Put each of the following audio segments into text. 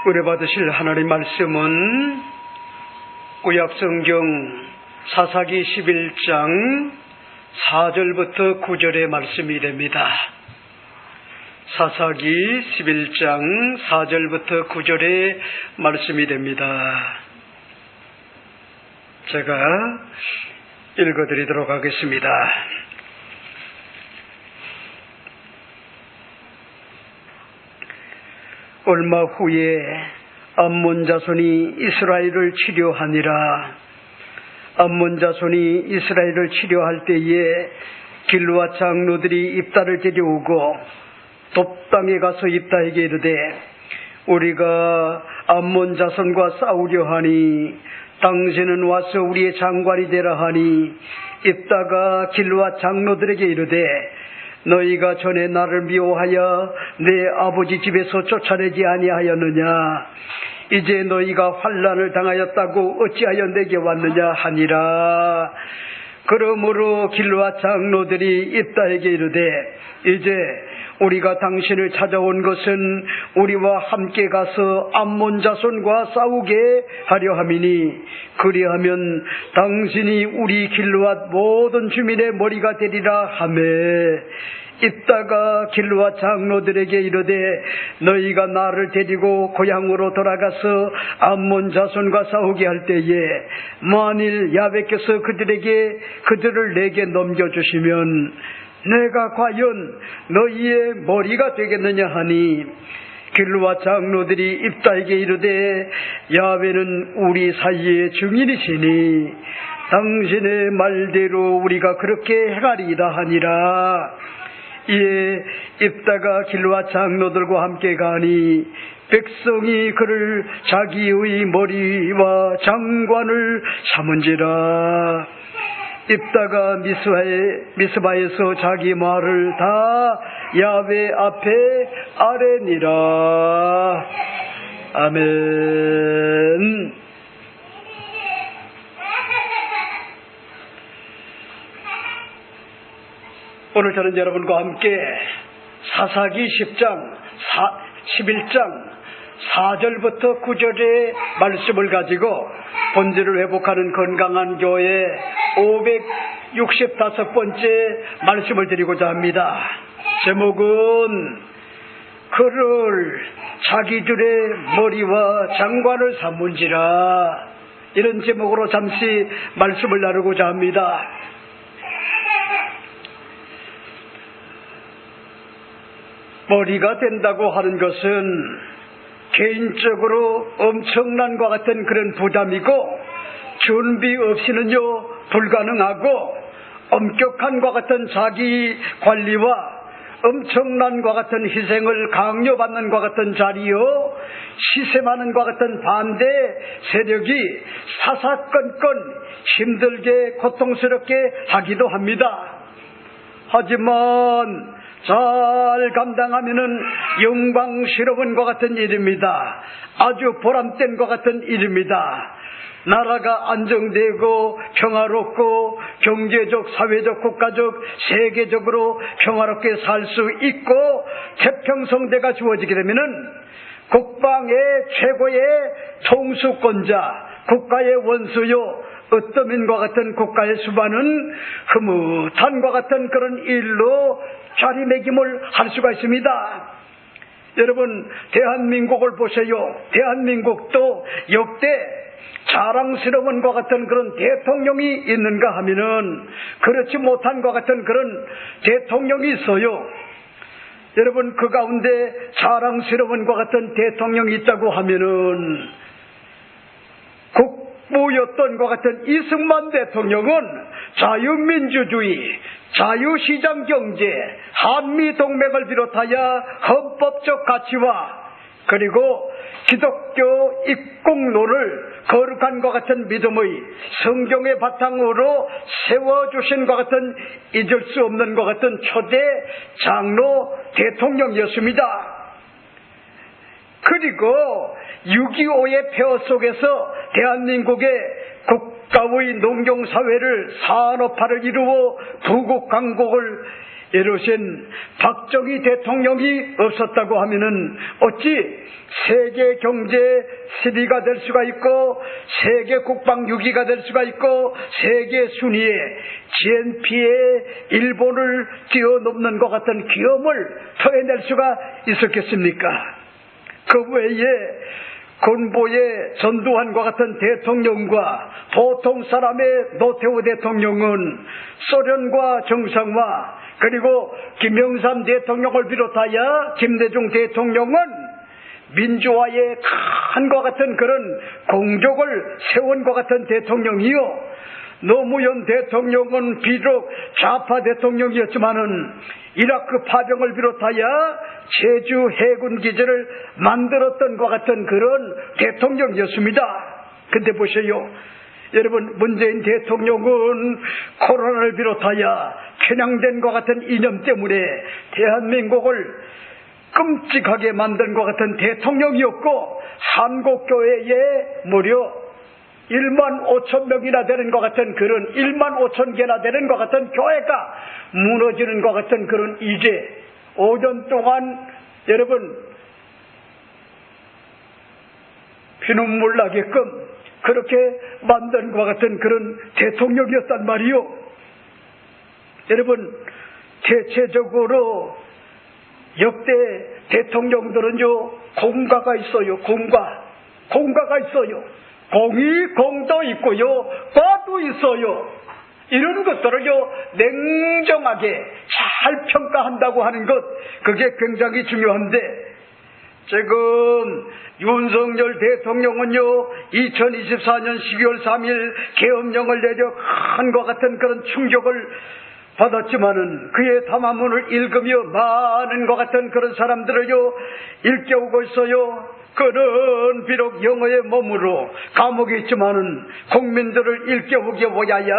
은혜 받으실 하나님 말씀은 구약성경 사사기 11장 4절부터 9절의 말씀이 됩니다. 사사기 11장 4절부터 9절의 말씀이 됩니다. 제가 읽어드리도록 하겠습니다. 얼마 후에 암몬 자손이 이스라엘을 치료하니라. 암몬 자손이 이스라엘을 치료할 때에 길르앗 장로들이 입다를 데려오고 돕당에 가서 입다에게 이르되 우리가 암몬 자손과 싸우려 하니 당신은 와서 우리의 장관이 되라 하니 입다가 길르앗 장로들에게 이르되 너희가 전에 나를 미워하여 내 아버지 집에서 쫓아내지 아니하였느냐? 이제 너희가 환난을 당하였다고 어찌하여 내게 왔느냐 하니라. 그러므로 길르앗 장로들이 입다에게 이르되 이제 우리가 당신을 찾아온 것은 우리와 함께 가서 암몬 자손과 싸우게 하려 함이니 그리하면 당신이 우리 길르앗 모든 주민의 머리가 되리라 하매 입다가 길르앗 장로들에게 이르되 너희가 나를 데리고 고향으로 돌아가서 암몬 자손과 싸우게 할 때에 만일 야훼께서 그들을 내게 넘겨주시면 내가 과연 너희의 머리가 되겠느냐 하니 길르앗 장로들이 입다에게 이르되 야훼는 우리 사이의 증인이시니 당신의 말대로 우리가 그렇게 행하리이다 하니라. 이에 입다가 길르앗 장로들과 함께 가니 백성이 그를 자기의 머리와 장관을 삼은지라. 입다가 미스바에서 자기 말을 다 야훼 앞에 아뢰니라. 아멘. 오늘 저는 여러분과 함께 사사기 11장 4절부터 9절의 말씀을 가지고 본질을 회복하는 건강한 교회 565번째 말씀을 드리고자 합니다. 제목은 그를 자기들의 머리와 장관을 삼은지라. 이런 제목으로 잠시 말씀을 나누고자 합니다. 머리가 된다고 하는 것은 개인적으로 엄청난 것 같은 그런 부담이고 준비 없이는요 불가능하고 엄격한 것 같은 자기 관리와 엄청난 것 같은 희생을 강요받는 것 같은 자리요 시샘하는 것 같은 반대 세력이 사사건건 힘들게 고통스럽게 하기도 합니다. 하지만 잘 감당하면은 영광스러운 것 같은 일입니다. 아주 보람된 것 같은 일입니다. 나라가 안정되고 평화롭고 경제적, 사회적, 국가적, 세계적으로 평화롭게 살 수 있고 태평성대가 주어지게 되면은 국방의 최고의 통수권자, 국가의 원수요 어떠민과 같은 국가의 수반은 흐뭇한과 같은 그런 일로 자리매김을 할 수가 있습니다. 여러분 대한민국을 보세요. 대한민국도 역대 자랑스러운 것 같은 그런 대통령이 있는가 하면은 그렇지 못한 것 같은 그런 대통령이 있어요. 여러분 그 가운데 자랑스러운 것 같은 대통령이 있다고 하면은 국부였던 것 같은 이승만 대통령은 자유민주주의, 자유시장경제, 한미동맹을 비롯하여 헌법적 가치와 그리고 기독교 입국론을 거룩한 것 같은 믿음의 성경의 바탕으로 세워주신 것 같은 잊을 수 없는 것 같은 초대 장로 대통령이었습니다. 그리고 6.25의 폐허 속에서 대한민국의 국가의 농경사회를 산업화를 이루어 부국강국을 이러신 박정희 대통령이 없었다고 하면은 어찌 세계 경제 10위가 될 수가 있고 세계 국방 6위가 될 수가 있고 세계 순위에 GNP에 일본을 뛰어넘는 것 같은 기염을 터해낼 수가 있었겠습니까? 그 외에 군부에 전두환과 같은 대통령과 보통 사람의 노태우 대통령은 소련과 정상화 그리고 김영삼 대통령을 비롯하여 김대중 대통령은 민주화의 칸과 같은 그런 공적을 세운 것 같은 대통령이요, 노무현 대통령은 비록 좌파 대통령이었지만은 이라크 파병을 비롯하여 제주 해군 기지를 만들었던 것 같은 그런 대통령이었습니다. 근데 보세요, 여러분, 문재인 대통령은 코로나를 비롯하여 편향된 것 같은 이념 때문에 대한민국을 끔찍하게 만든 것 같은 대통령이었고, 한국교회에 무려 1만 5천 명이나 되는 것 같은 그런 1만 5천 개나 되는 것 같은 교회가 무너지는 것 같은 그런 일에 5년 동안 여러분 피눈물 나게끔 그렇게 만든 것 같은 그런 대통령이었단 말이요. 여러분, 대체적으로 역대 대통령들은요 공과가 있어요. 공과가 있어요. 공이 공도 있고요, 과도 있어요. 이런 것들을요 냉정하게 잘 평가한다고 하는 것, 그게 굉장히 중요한데, 지금 윤석열 대통령은요 2024년 12월 3일 계엄령을 내려 한과 같은 그런 충격을 받았지만은 그의 담화문을 읽으며 많은 것 같은 그런 사람들을요 일깨우고 있어요. 그는 비록 영어의 몸으로 감옥에 있지만은 국민들을 일깨우기 위하여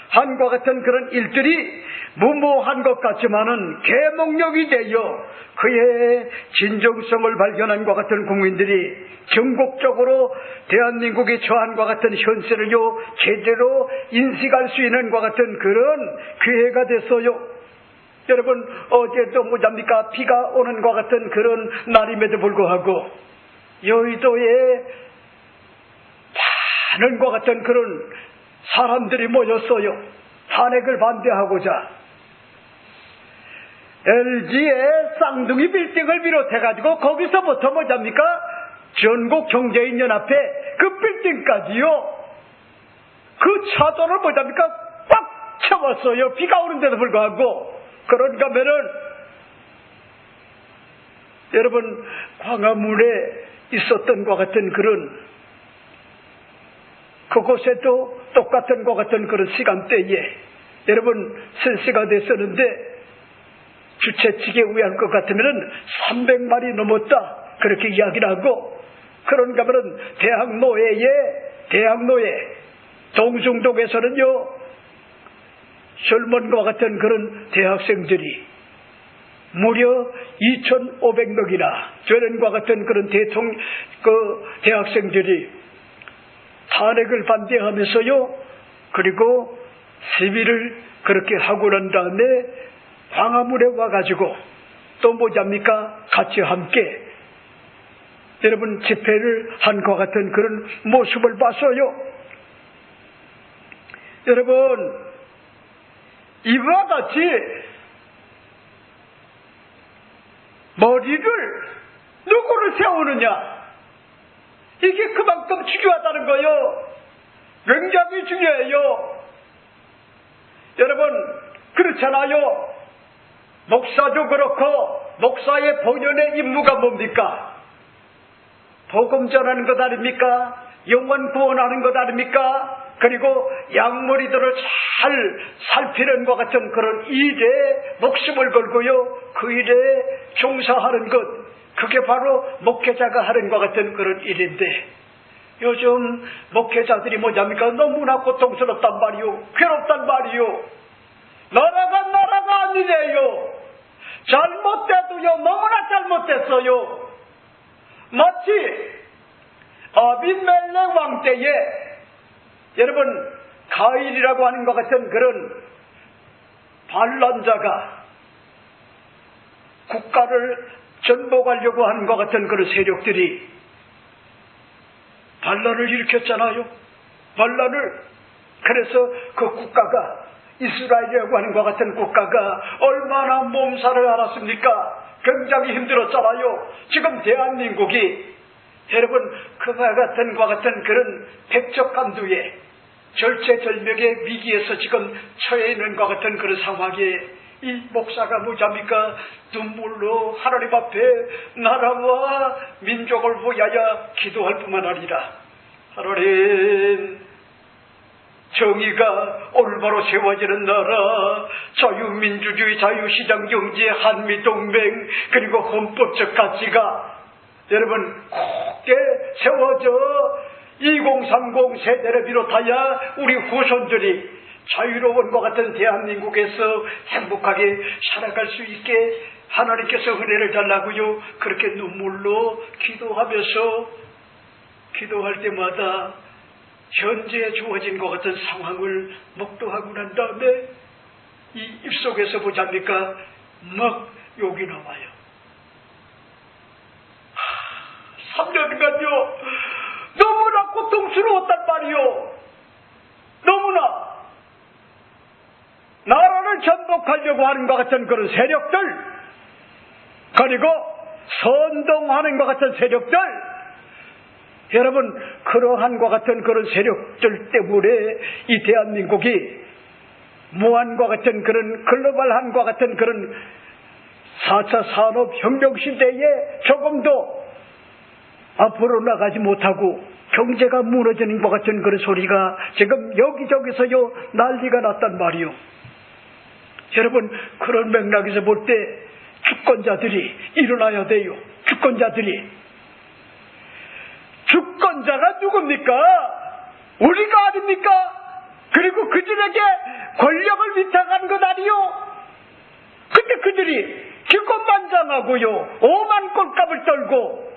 한과 같은 그런 일들이 무모한 것 같지만은 계몽력이 되어 그의 진정성을 발견한 것 같은 국민들이 전국적으로 대한민국이 처한과 같은 현실을요 제대로 인식할 수 있는 것 같은 그런 기회가 됐어요. 여러분, 어제도 뭐합니까? 비가 오는 것 같은 그런 날임에도 불구하고 여의도에 많은 것 같은 그런 사람들이 모였어요. 탄핵을 반대하고자. LG의 쌍둥이 빌딩을 비롯해가지고 거기서부터 뭐합니까? 전국 경제인 연합회 그 빌딩까지요. 그 차도를 뭐합니까? 꽉 채웠어요. 비가 오는데도 불구하고. 그런가 하면은 여러분, 광화문에 있었던 것 같은 그런 그곳에도 똑같은 것 같은 그런 시간대에 여러분 실시가 됐었는데 주최 측에 의할 것 같으면은 300마리 넘었다 그렇게 이야기를 하고, 그런가 하면은 대학로에 동숭동에서는요 젊은 것 같은 그런 대학생들이 무려 2,500명이나 되는 것 같은 그런 대학생들이 탄핵을 반대하면서요 그리고 시위를 그렇게 하고 난 다음에 광화문에 와가지고 또 뭐합니까? 같이 함께 여러분 집회를 한 것 같은 그런 모습을 봤어요. 여러분, 이와 같이 머리를 누구를 세우느냐, 이게 그만큼 중요하다는 거예요. 굉장히 중요해요. 여러분, 그렇잖아요. 목사도 그렇고 목사의 본연의 임무가 뭡니까? 복음 전하는 것 아닙니까? 영혼 구원하는 것 아닙니까? 그리고 양머리들을 잘 살피는 것 같은 그런 일에 목숨을 걸고요 그 일에 종사하는 것, 그게 바로 목회자가 하는 것 같은 그런 일인데, 요즘 목회자들이 뭐냐니까 너무나 고통스럽단 말이요, 괴롭단 말이요. 나라가 아니래요. 잘못돼도요 너무나 잘못됐어요. 마치 아비멜렉 왕 때에 여러분 가일이라고 하는 것 같은 그런 반란자가 국가를 전복하려고 하는 것 같은 그런 세력들이 반란을 일으켰잖아요. 반란을. 그래서 그 국가가, 이스라엘이라고 하는 것 같은 국가가 얼마나 몸살을 앓았습니까? 굉장히 힘들었잖아요. 지금 대한민국이 여러분 그와 같은 그런 백척간두에 절체절명의 위기에서 지금 처해 있는 것 같은 그런 상황에 이 목사가 뭐잡니까? 눈물로 하나님 앞에 나라와 민족을 위하여 기도할 뿐만 아니라, 하나님, 정의가 올바로 세워지는 나라, 자유민주주의, 자유시장경제, 한미동맹, 그리고 헌법적 가치가 여러분 굳게 세워져 2030 세대를 비롯하여 우리 후손들이 자유로운 것 같은 대한민국에서 행복하게 살아갈 수 있게 하나님께서 은혜를 달라고요. 그렇게 눈물로 기도하면서, 기도할 때마다 현재 주어진 것 같은 상황을 목도하고 난 다음에 이 입속에서 보자니까 막 욕이 나와요. 3년간요 너무나 고통스러웠단 말이요. 너무나 나라를 전복하려고 하는 것 같은 그런 세력들, 그리고 선동하는 것 같은 세력들, 여러분 그러한 것 같은 그런 세력들 때문에 이 대한민국이 무한과 같은 그런 글로벌한 것 같은 그런 4차 산업혁명 시대에 조금도 앞으로 나가지 못하고 경제가 무너지는 것 같은 그런 소리가 지금 여기저기서요 난리가 났단 말이요. 여러분 그런 맥락에서 볼 때 주권자들이 일어나야 돼요. 주권자가 누굽니까? 우리가 아닙니까? 그리고 그들에게 권력을 위탁한 것 아니요? 근데 그들이 기권만장하고요 오만 꼴값을 떨고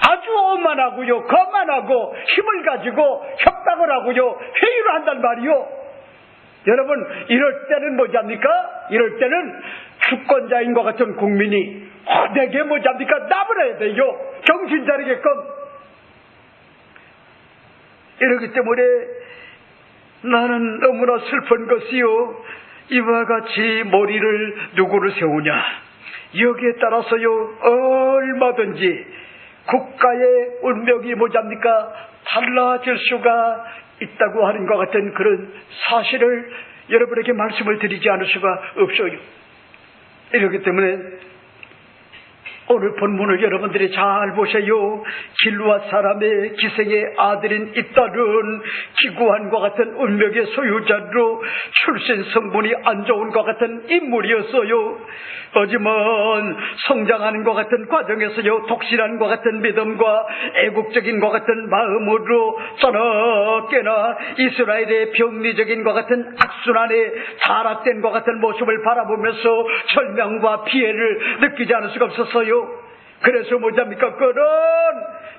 아주 오만하고요 거만하고 힘을 가지고 협박을 하고요 회유를 한단 말이요. 여러분 이럴 때는 뭐잡니까? 이럴 때는 주권자인 것 같은 국민이 내게 뭐잡니까? 나무라야 돼요. 정신 차리게끔. 이러기 때문에 나는 너무나 슬픈 것이요, 이와 같이 머리를 누구를 세우냐, 여기에 따라서요 얼마든지 국가의 운명이 뭐잡니까? 달라질 수가 있다고 하는 것 같은 그런 사실을 여러분에게 말씀을 드리지 않을 수가 없어요. 이렇기 때문에 오늘 본문을 여러분들이 잘 보세요. 길르앗 사람의 기생의 아들인 이 딸은 기구한 것 같은 운명의 소유자로 출신 성분이 안 좋은 것 같은 인물이었어요. 하지만 성장하는 것 같은 과정에서요 독실한 것 같은 믿음과 애국적인 것 같은 마음으로 저렇게나 이스라엘의 병리적인 것 같은 악순환에 타락된 것 같은 모습을 바라보면서 절망과 피해를 느끼지 않을 수가 없었어요. 그래서 뭐잡니까? 그런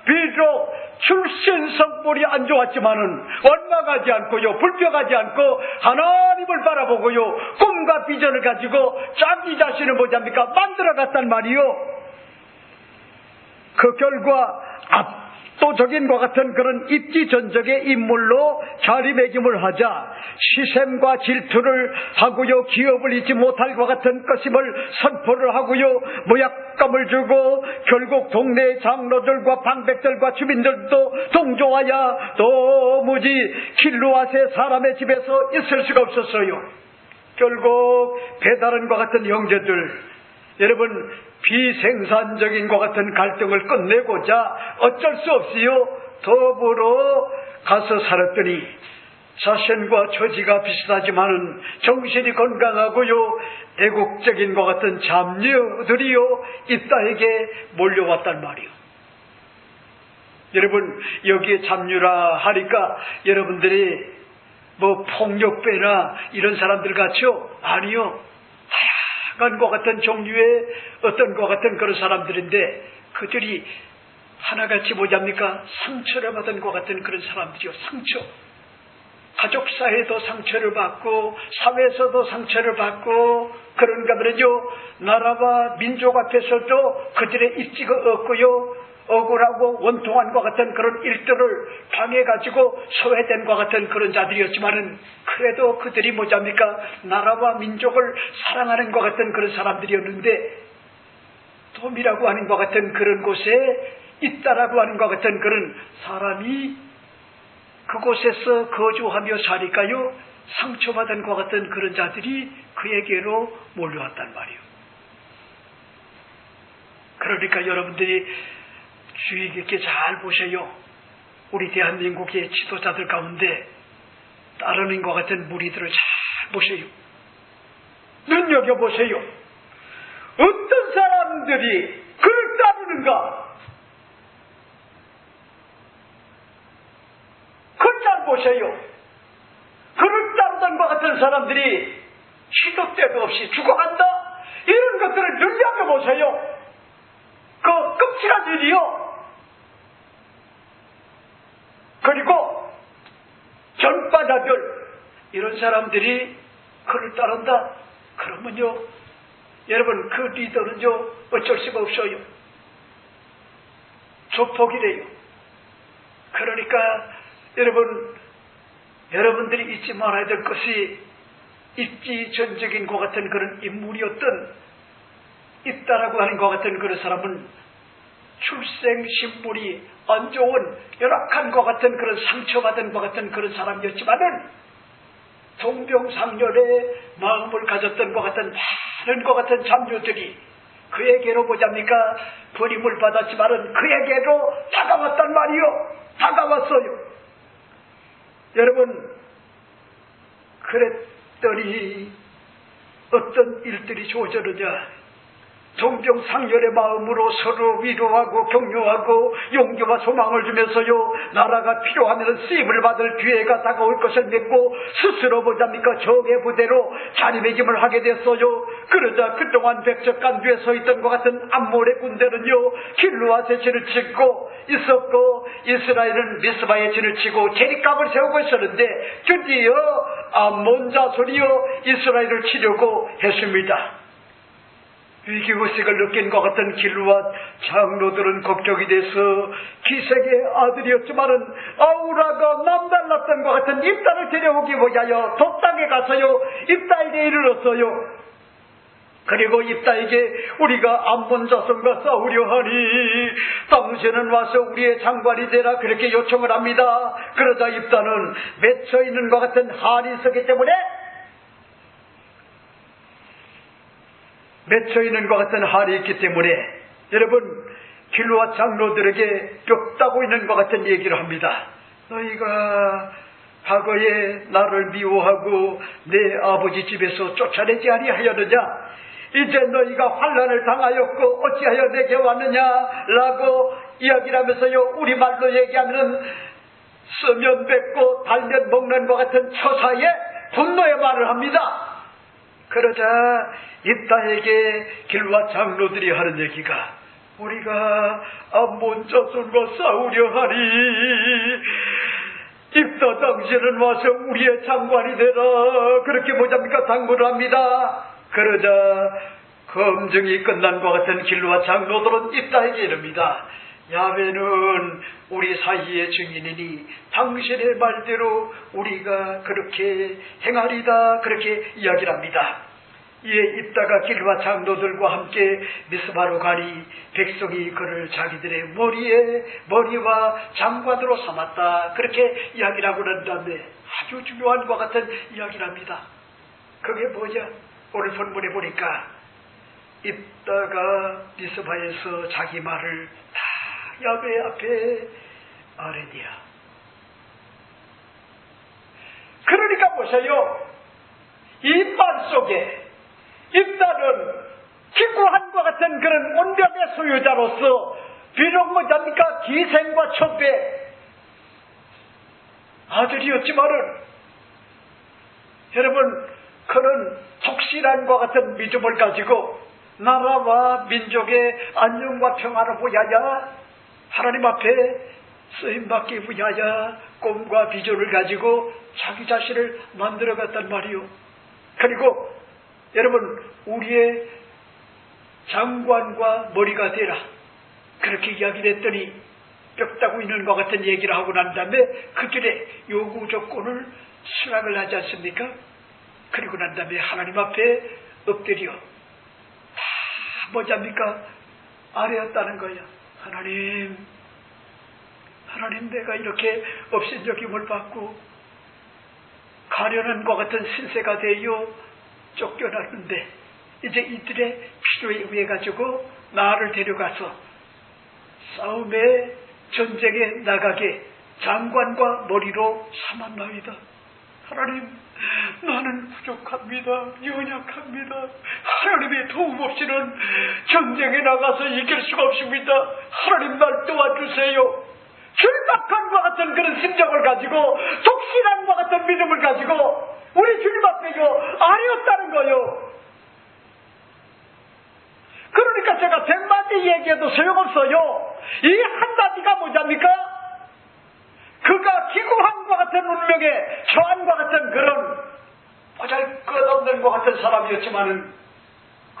비록 출신 성분이 안 좋았지만은 원망하지 않고요 불평하지 않고 하나님을 바라보고요 꿈과 비전을 가지고 자기 자신을 뭐잡니까? 만들어갔단 말이요. 그 결과 압도적인 것 같은 그런 입지전적의 인물로 자리매김을 하자 시샘과 질투를 하고요 기업을 잊지 못할 것 같은 것임을 선포를 하고요 모약감을 주고 결국 동네 장로들과 방백들과 주민들도 동조하여 도무지 길르앗의 사람의 집에서 있을 수가 없었어요. 결국 배다른 것 같은 형제들, 여러분 비생산적인 것 같은 갈등을 끝내고자 어쩔 수 없이요 더불어 가서 살았더니 자신과 처지가 비슷하지만은 정신이 건강하고요 애국적인 것 같은 잡녀들이요 이 딸에게 몰려왔단 말이요. 여러분 여기에 잡녀라 하니까 여러분들이 뭐 폭력배나 이런 사람들 같죠? 아니요. 다양한 것 같은 종류의 어떤 것 같은 그런 사람들인데 그들이 하나같이 뭐잡니까? 상처를 받은 것 같은 그런 사람들이요. 상처. 가족 사회도 상처를 받고 사회에서도 상처를 받고 그런가 하면요 나라와 민족 앞에서도 그들의 입지가 없고요 억울하고 원통한 것 같은 그런 일들을 당해가지고 소외된 것 같은 그런 자들이었지만은 그래도 그들이 뭐잡니까 나라와 민족을 사랑하는 것 같은 그런 사람들이었는데 돔이라고 하는 것 같은 그런 곳에 있다라고 하는 것 같은 그런 사람이 그곳에서 거주하며 사니까요 상처받은 것 같은 그런 자들이 그에게로 몰려왔단 말이에요. 그러니까 여러분들이 주의 깊게 잘 보세요. 우리 대한민국의 지도자들 가운데 따르는 것 같은 무리들을 잘 보세요. 눈여겨보세요. 어떤 사람들이 그를 따르는가? 그걸 잘 보세요. 그를 따르던 것 같은 사람들이 시도 때도 없이 죽어간다? 이런 것들을 눈여겨보세요. 그 끔찍한 일이요. 그리고 전과자들 이런 사람들이 그를 따른다? 그러면요 여러분 그 리더는요 어쩔 수가 없어요. 조폭이래요. 그러니까 여러분들이 잊지 말아야 될 것이 입지전적인 것 같은 그런 인물이었던 있다라고 하는 것 같은 그런 사람은 출생 신분이 안 좋은 열악한 것 같은 그런 상처받은 것 같은 그런 사람이었지만은 동병상련의 마음을 가졌던 것 같은 많은 것 같은 장교들이 그에게로 보자니까 버림을 받았지만은 그에게로 다가왔단 말이요. 다가왔어요. 여러분 그랬더니 어떤 일들이 주어졌느냐. 동병상련의 마음으로 서로 위로하고 격려하고 용기와 소망을 주면서요 나라가 필요하면 쓰임을 받을 기회가 다가올 것을 믿고 스스로 보자니까 적의 부대로 자리매김을 하게 됐어요. 그러자 그동안 백척간주에 서 있던 것 같은 암몬의 군대는요 길르앗의 진을 치고 있었고 이스라엘은 미스바의 진을 치고 제리값을 세우고 있었는데 드디어 암몬 자손이요 이스라엘을 치려고 했습니다. 위기의식을 느낀 것 같은 길르앗 장로들은 걱정이 돼서 기색의 아들이었지만은 아우라가 남달랐던 것 같은 입다를 데려오기 위하여 독당에 가서요 입다에게 이르렀어요. 그리고 입다에게 우리가 암몬 자손과 싸우려 하니 당신은 와서 우리의 장관이 되라 그렇게 요청을 합니다. 그러자 입다는 맺혀 있는 것 같은 한이 있었기 때문에 맺혀있는 것 같은 한이 있기 때문에 여러분 길르앗 장로들에게 뼈다고 있는 것 같은 얘기를 합니다. 너희가 과거에 나를 미워하고 내 아버지 집에서 쫓아내지 아니하였느냐? 이제 너희가 환난을 당하였고 어찌하여 내게 왔느냐? 라고 이야기를 하면서요 우리말로 얘기하면 쓰면 뱉고 달면 먹는 것 같은 처사에 분노의 말을 합니다. 그러자 입다에게 길르앗 장로들이 하는 얘기가 우리가 암몬 자손과 싸우려 하니 입다 당신은 와서 우리의 장관이 되라 그렇게 뭐잡니까 당부를 합니다. 그러자 검증이 끝난 것 같은 길르앗 장로들은 입다에게 이릅니다. 야훼는 우리 사이의 증인이니 당신의 말대로 우리가 그렇게 행하리다 그렇게 이야기를 합니다. 이에 입다가 길르앗 장로들과 함께 미스바로 가니 백성이 그를 자기들의 머리와 장관으로 삼았다 그렇게 이야기를 하고 난 다음에 아주 중요한 것 같은 이야기를 합니다. 그게 뭐냐? 오늘 본문에 보니까 입다가 미스바에서 자기 말을 다 야훼 앞에 아뢰니라. 그러니까 보세요. 이 말 속에 입다는 기구한과 같은 그런 온병의 소유자로서 비록 뭐잡니까 기생과 첩의 아들이었지만은 여러분 그는 독실한과 같은 믿음을 가지고 나라와 민족의 안녕과 평화를 위하여 하나님 앞에 쓰임받기 위하여 꿈과 비전을 가지고 자기 자신을 만들어갔단 말이요. 그리고 여러분, 우리의 장관과 머리가 되라, 그렇게 이야기를 했더니 뼈다구 있는 것 같은 얘기를 하고 난 다음에 그들의 요구 조건을 수락을 하지 않습니까? 그리고 난 다음에 하나님 앞에 엎드려 다 뭐잡니까? 아뢰었다는 거예요. 하나님, 내가 이렇게 업신여김을 받고 가련한 것 같은 신세가 되어 쫓겨났는데 이제 이들의 필요에 의해 가지고 나를 데려가서 싸움에 전쟁에 나가게 장관과 머리로 삼았나이다. 하나님, 나는 부족합니다. 연약합니다. 하나님의 도움 없이는 전쟁에 나가서 이길 수가 없습니다. 하나님, 날 도와주세요. 절박함과 같은 그런 심정을 가지고 독실함과 같은 믿음을 가지고 우리 주님 앞에요 아뢰었다는 거요. 그러니까 제가 100마디 얘기해도 소용없어요. 이 한마디가 뭐잡니까? 그가 기구함과 같은 운명에 저항과 같은 그런 보잘것없는 것 같은 사람이었지만은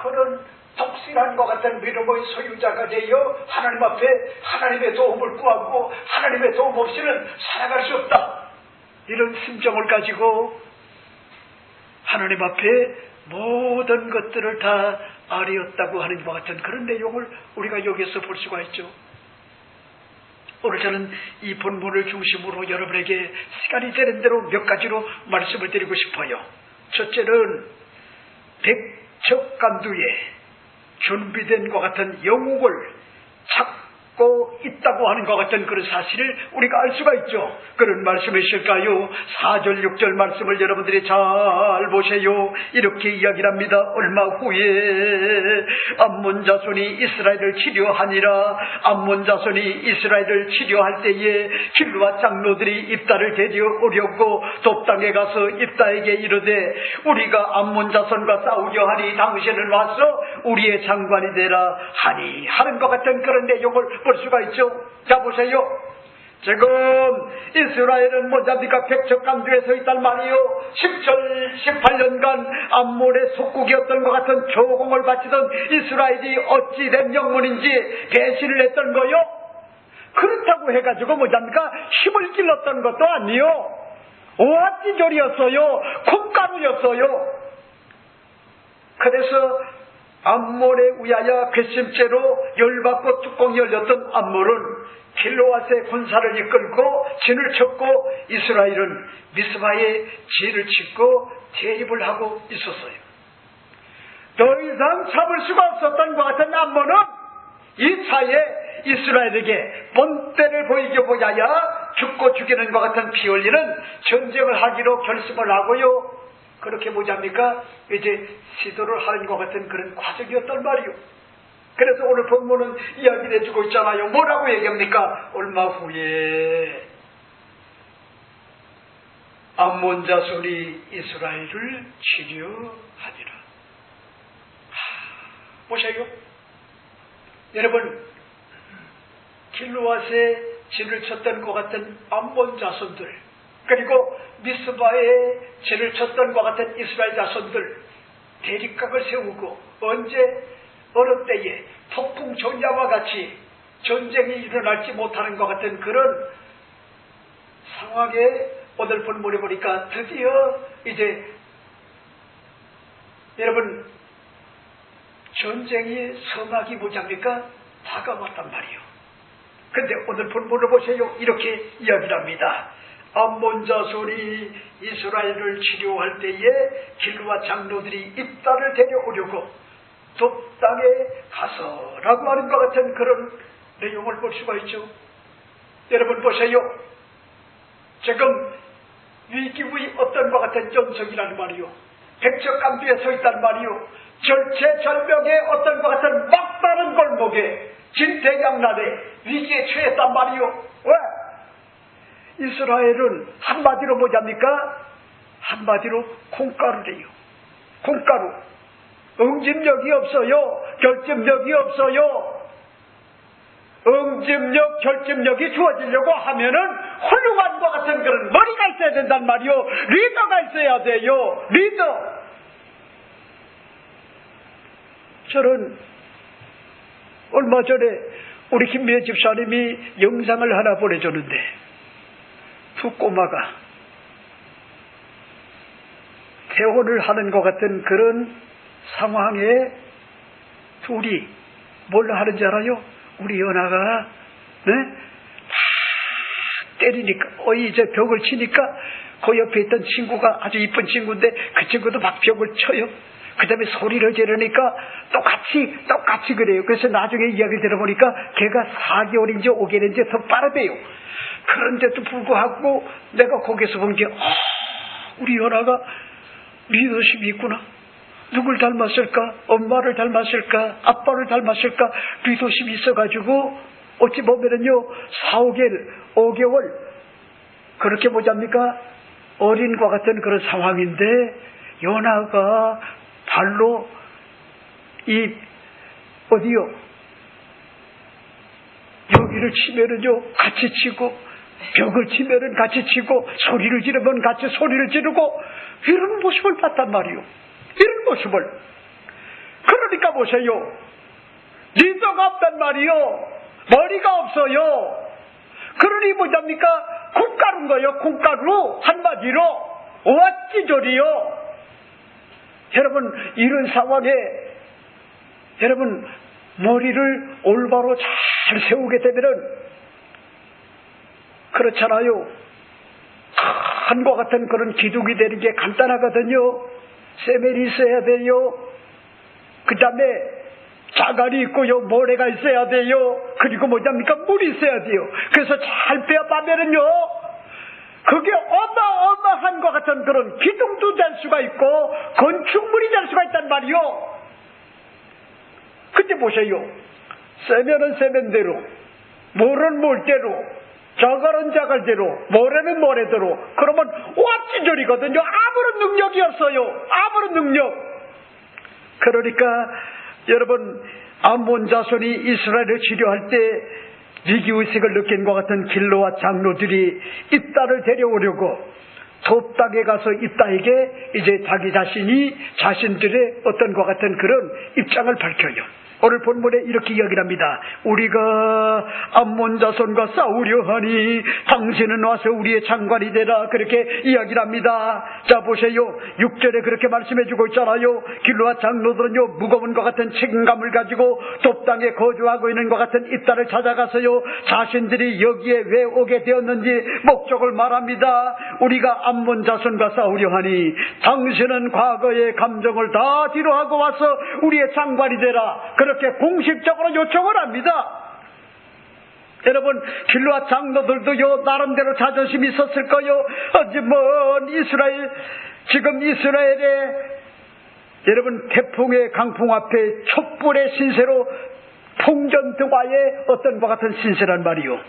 그런 독실한 것 같은 믿음의 소유자가 되어 하나님 앞에 하나님의 도움을 구하고 하나님의 도움 없이는 살아갈 수 없다, 이런 심정을 가지고 하나님 앞에 모든 것들을 다 아뢰었다고 하는 것 같은 그런 내용을 우리가 여기서 볼 수가 있죠. 오늘 저는 이 본문을 중심으로 여러분에게 시간이 되는 대로 몇 가지로 말씀을 드리고 싶어요. 첫째는 백척간두에 준비된 것 같은 영웅을 찾고 있다고 하는 것 같은 그런 사실을 우리가 알 수가 있죠. 그런 말씀이실까요? 4절 6절 말씀을 여러분들이 잘 보세요. 이렇게 이야기를 합니다. 얼마 후에 암몬 자손이 이스라엘을 치료하니라. 암몬 자손이 이스라엘을 치료할 때에 길르앗 장로들이 입다를 데려오려고 돕당에 가서 입다에게 이르되 우리가 암몬 자손과 싸우려 하니 당신은 와서 우리의 장관이 되라 하니 하는 것 같은 그런 내용을 볼 수가 있죠. 자, 보세요. 지금 이스라엘은 뭐잡니까? 백척간두에 서 있단 말이요. 18년간 암몬의 속국이었던 것 같은 조공을 바치던 이스라엘이 어찌된 영문인지 배신을 했던 거요. 그렇다고 해가지고 뭐잡니까? 힘을 길렀던 것도 아니요. 오합지졸이었어요. 콩가루였어요. 그래서 암몬에 의하여 괘씸죄로 열받고 뚜껑이 열렸던 암몬은 길르앗의 군사를 이끌고 진을 쳤고 이스라엘은 미스바에 진을 치고 대립을 하고 있었어요. 더 이상 참을 수가 없었던 것 같은 암몬은 이 차에 이스라엘에게 본때를 보이게 보자야 죽고 죽이는 것 같은 피 흘리는 전쟁을 하기로 결심을 하고요. 그렇게 보자니까 이제 시도를 하는 것 같은 그런 과정이었단 말이요. 그래서 오늘 본문은 이야기를 해주고 있잖아요. 뭐라고 얘기합니까? 얼마 후에 암몬 자손이 이스라엘을 치료하니라. 보세요. 여러분, 길르앗에 진을 쳤던 것 같은 암몬 자손들, 그리고 미스바에 진을 쳤던 것 같은 이스라엘 자손들, 대립각을 세우고 언제 어느 때에 폭풍 전야와 같이 전쟁이 일어날지 못하는 것 같은 그런 상황에 오늘 본문에 보니까 드디어 이제 여러분 전쟁이 서막이 뭐잡니까? 다가왔단 말이요. 근데 오늘 본문을 보세요. 이렇게 이야기를 합니다. 암몬 자손이 이스라엘을 치료할 때에 길르앗 장로들이 입다를 데려오려고 돕당에 가서라고 하는 것 같은 그런 내용을 볼 수가 있죠. 여러분 보세요. 지금 위기의 어떤 것 같은 전성이라는 말이요. 백척간두에 서 있단 말이요. 절체절명의 어떤 것 같은 막다른 골목에 진퇴양난의 위기에 처했단 말이요. 왜? 이스라엘은 한마디로 뭐잡니까? 한마디로 콩가루래요. 콩가루. 응집력이 없어요. 결집력이 없어요. 응집력, 결집력이 주어지려고 하면은 훌륭한 것 같은 그런 머리가 있어야 된단 말이요. 리더가 있어야 돼요. 리더. 저는 얼마 전에 우리 김미애 집사님이 영상을 하나 보내줬는데 두 꼬마가 대혼을 하는 것 같은 그런 상황에 둘이 뭘 하는지 알아요? 우리 연아가 때리니까 이제 벽을 치니까 그 옆에 있던 친구가 아주 이쁜 친구인데 그 친구도 막 벽을 쳐요. 그 다음에 소리를 지르니까 똑같이 그래요. 그래서 나중에 이야기를 들어보니까 걔가 4개월인지 5개월인지 더 빠르대요. 그런데도 불구하고 내가 거기서 본 게 우리 연아가 리더십이 있구나. 누굴 닮았을까? 엄마를 닮았을까? 아빠를 닮았을까? 리더십이 있어가지고 어찌 보면은요 4, 5개월 그렇게 보자니까 어린과 같은 그런 상황인데 연아가 발로 어디요? 여기를 치면은요 같이 치고 벽을 치면은 같이 치고 소리를 지르면 같이 소리를 지르고 이런 모습을 봤단 말이요. 이런 모습을. 그러니까 보세요. 리더가 없단 말이요. 머리가 없어요. 그러니 뭐잡니까? 콩가루인 거예요. 콩가루. 한마디로 어찌저리요. 여러분 이런 상황에 여러분 머리를 올바로 잘 세우게 되면은 그렇잖아요. 한과 같은 그런 기둥이 되는 게 간단하거든요. 세면이 있어야 돼요. 그 다음에 자갈이 있고요. 모래가 있어야 돼요. 그리고 뭐냐니까 물이 있어야 돼요. 그래서 잘 빼어가면은요 그게 어마어마한 것 같은 그런 기둥도 될 수가 있고 건축물이 될 수가 있단 말이요. 근데 보세요. 세면은 세면대로, 물은 물대로, 자갈은 자갈대로, 모래는 모래대로. 그러면 왓지절이거든요. 아무런 능력이 없어요. 아무런 능력. 그러니까 여러분 암몬 자손이 이스라엘을 치료할 때 위기의식을 느낀 것 같은 길로와 장로들이 이 딸을 데려오려고 돕 땅에 가서 이 딸에게 이제 자기 자신이 자신들의 어떤 것 같은 그런 입장을 밝혀요. 오늘 본문에 이렇게 이야기를 합니다. 우리가 암몬 자손과 싸우려 하니 당신은 와서 우리의 장관이 되라. 그렇게 이야기를 합니다. 자 보세요. 6절에 그렇게 말씀해 주고 있잖아요. 길로와 장로들은요 무거운 것 같은 책임감을 가지고 돕 땅에 거주하고 있는 것 같은 이 딸을 찾아가서요 자신들이 여기에 왜 오게 되었는지 목적을 말합니다. 우리가 암몬 자손과 싸우려 하니 당신은 과거의 감정을 다 뒤로하고 와서 우리의 장관이 되라. 그렇게 공식적으로 요청을 합니다. 여러분 길로와 장로들도요 나름대로 자존심이 있었을 거요. 하지만 이스라엘 지금 이스라엘의 여러분 태풍의 강풍 앞에 촛불의 신세로 풍전등화의 어떤 것 같은 신세란 말이요.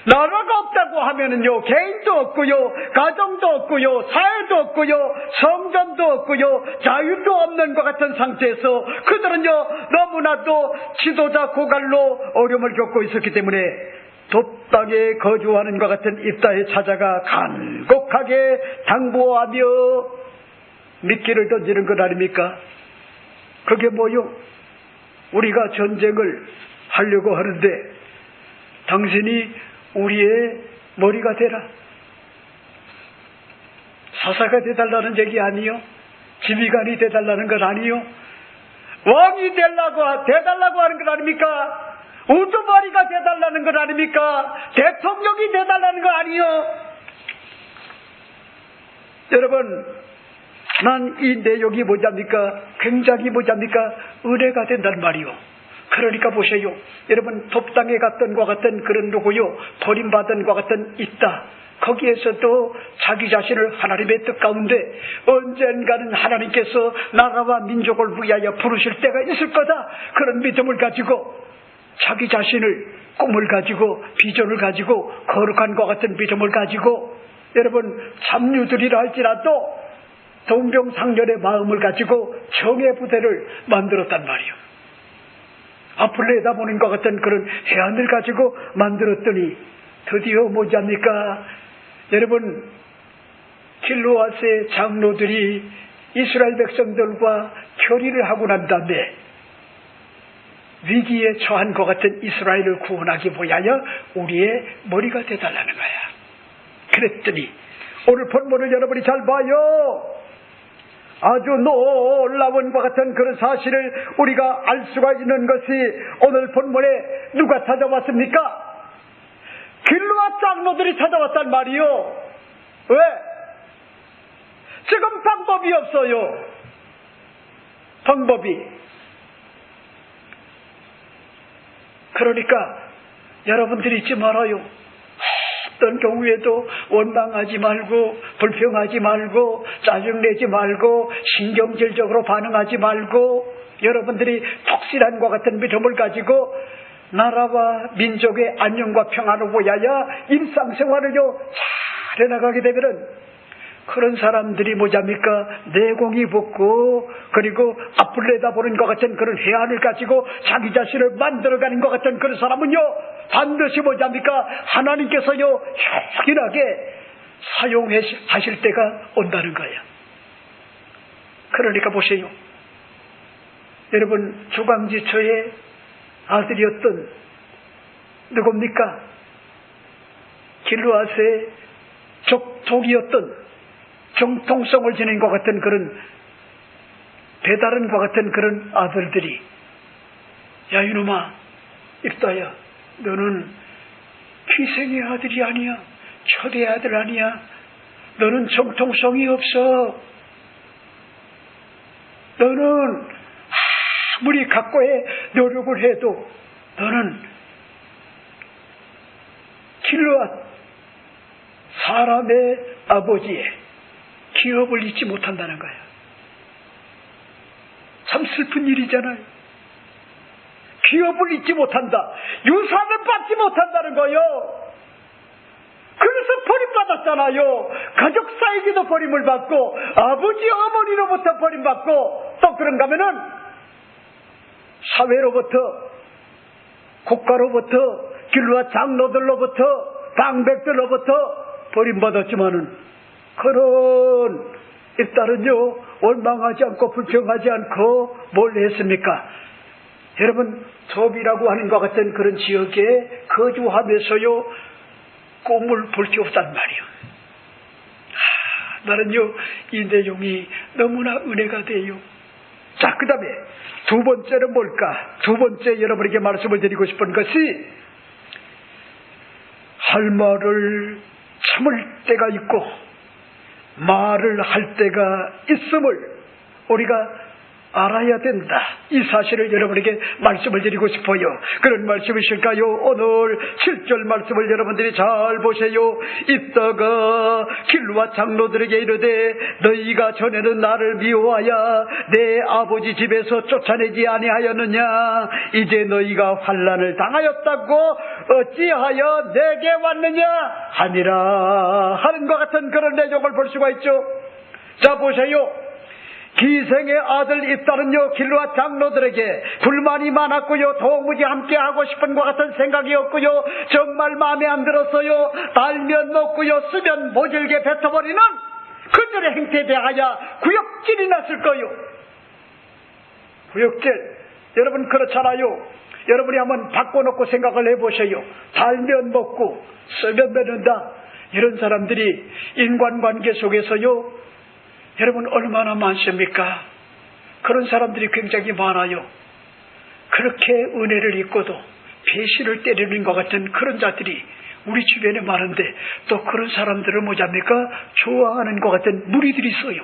나라가 없다고 하면은요 개인도 없고요 가정도 없고요 사회도 없고요 성전도 없고요 자유도 없는 것 같은 상태에서 그들은요 너무나도 지도자 고갈로 어려움을 겪고 있었기 때문에 돕 땅에 거주하는 것 같은 입다에 찾아가 간곡하게 당부하며 미끼를 던지는 것 아닙니까? 그게 뭐요? 우리가 전쟁을 하려고 하는데 당신이 우리의 머리가 되라. 사사가 되달라는 얘기 아니요. 지휘관이 되달라는 건 아니요. 왕이 되달라고 하는 건 아닙니까? 우두머리가 되달라는 건 아닙니까? 대통령이 되달라는 건 아니요. 여러분 난 이 내용이 뭐냐입니까? 굉장히 뭐냐입니까? 은혜가 된단 말이요. 그러니까 보세요. 여러분 돕 땅에 갔던 것 같은 그런 누구요 버림받은 것 같은 있다. 거기에서도 자기 자신을 하나님의 뜻 가운데 언젠가는 하나님께서 나라와 민족을 위하여 부르실 때가 있을 거다. 그런 믿음을 가지고 자기 자신을 꿈을 가지고 비전을 가지고 거룩한 것 같은 믿음을 가지고 여러분 참류들이라 할지라도 동병상련의 마음을 가지고 정예 부대를 만들었단 말이요. 앞을 내다보는 것 같은 그런 해안을 가지고 만들었더니 드디어 뭐지합니까? 여러분, 길르앗의 장로들이 이스라엘 백성들과 결의를 하고 난 다음에 위기에 처한 것 같은 이스라엘을 구원하기 위하여 우리의 머리가 되달라는 거야. 그랬더니 오늘 본문을 여러분이 잘 봐요. 아주 놀라운 것 같은 그런 사실을 우리가 알 수가 있는 것이 오늘 본문에 누가 찾아왔습니까? 길르앗 장로들이 찾아왔단 말이요. 왜? 지금 방법이 없어요. 방법이. 그러니까 여러분들이 잊지 말아요. 어떤 경우에도 원망하지 말고 불평하지 말고 짜증내지 말고 신경질적으로 반응하지 말고 여러분들이 독실한 것 같은 믿음을 가지고 나라와 민족의 안녕과 평안을 위하여 일상생활을요 잘 해나가게 되면은 그런 사람들이 뭐잡니까? 내공이 붙고 그리고 앞을 내다보는 것 같은 그런 해안을 가지고 자기 자신을 만들어가는 것 같은 그런 사람은요 반드시 뭐잡니까? 하나님께서요 확인하게 사용하실 때가 온다는 거예요. 그러니까 보세요. 여러분, 조강지처의 아들이었던 누굽니까? 길르앗의 족속이었던 정통성을 지닌 것 같은 그런 배다른 것 같은 그런 아들들이 야 이놈아 입다야 너는 희생의 아들이 아니야. 초대의 아들 아니야. 너는 정통성이 없어. 너는 아무리 각고의 노력을 해도 너는 길르앗 사람의 아버지의 기업을 잊지 못한다는 거예요. 참 슬픈 일이잖아요. 기업을 잊지 못한다. 유산을 받지 못한다는 거예요. 그래서 버림받았잖아요. 가족 사이에도 버림을 받고 아버지 어머니로부터 버림받고 또 그런가 하면은 사회로부터 국가로부터 길르앗 장로들로부터 방백들로부터 버림받았지만은 그런 입다른요 원망하지 않고 불평하지 않고 뭘 했습니까? 여러분 톱이라고 하는 것 같은 그런 지역에 거주하면서요 꿈을 볼 게 없단 말이에요. 나는요 이 내용이 너무나 은혜가 돼요. 자, 그 다음에 두 번째는 뭘까? 두 번째 여러분에게 말씀을 드리고 싶은 것이 할 말을 참을 때가 있고 말을 할 때가 있음을 우리가 알아야 된다. 이 사실을 여러분에게 말씀을 드리고 싶어요. 그런 말씀이실까요? 오늘 7절 말씀을 여러분들이 잘 보세요. 이따가 길르앗 장로들에게 이르되 너희가 전에는 나를 미워하여 내 아버지 집에서 쫓아내지 아니하였느냐? 이제 너희가 환난을 당하였다고 어찌하여 내게 왔느냐? 하니라 하는 것 같은 그런 내용을 볼 수가 있죠. 자, 보세요. 기생의 아들 입다는요 길르앗 장로들에게 불만이 많았고요 도무지 함께하고 싶은 것 같은 생각이었고요 정말 마음에 안 들었어요. 달면 먹고요 쓰면 모질게 뱉어버리는 그들의 행태에 대하여 구역질이 났을 거요. 구역질. 여러분 그렇잖아요. 여러분이 한번 바꿔놓고 생각을 해보세요. 달면 먹고 쓰면 뱉는다. 이런 사람들이 인간관계 속에서요 여러분 얼마나 많습니까? 그런 사람들이 굉장히 많아요. 그렇게 은혜를 잊고도 배신을 때리는 것 같은 그런 자들이 우리 주변에 많은데 또 그런 사람들을 뭐잡니까? 좋아하는 것 같은 무리들이 있어요.